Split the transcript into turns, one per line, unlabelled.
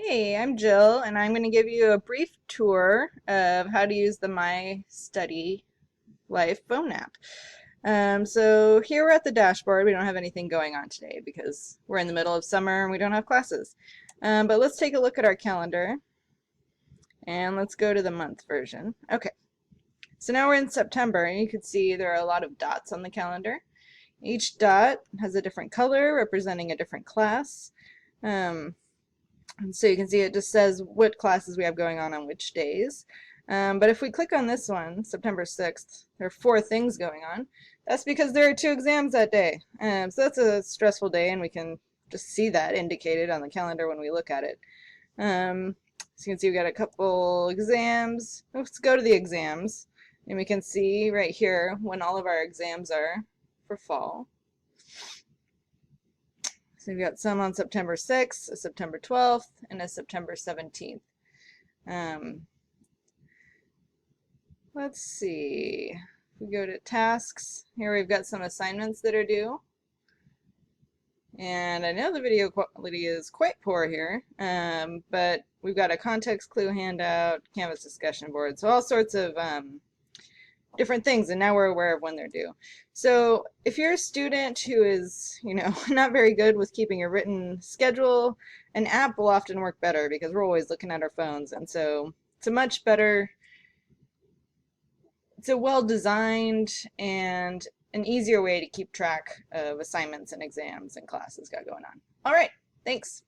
Hey, I'm Jill, and I'm going to give you a brief tour of how to use the MyStudyLife phone app. So here we're at the dashboard. We don't have anything going on today because we're in the middle of summer and we don't have classes. But let's take a look at our calendar, and let's go to the month version. Okay, so now we're in September, and you can see there are a lot of dots on the calendar. Each dot has a different color representing a different class. And so you can see it just says what classes we have going on which days. But if we click on this one, September 6th, there are 4 things going on. That's because there are 2 exams that day. So that's a stressful day, and we can just see that indicated on the calendar when we look at it. So you can see we got a couple exams. Let's go to the exams, and we can see right here when all of our exams are for fall. So we've got some on September 6th, a September 12th, and a September 17th. Let's see. If we go to tasks, here we've got some assignments that are due. And I know the video quality is quite poor here, but we've got a context clue handout, Canvas discussion board, so all sorts of different things, and now we're aware of when they're due. So if you're a student who is, not very good with keeping a written schedule, an app will often work better because we're always looking at our phones, and so it's a well-designed and an easier way to keep track of assignments and exams and classes got going on. All right, thanks.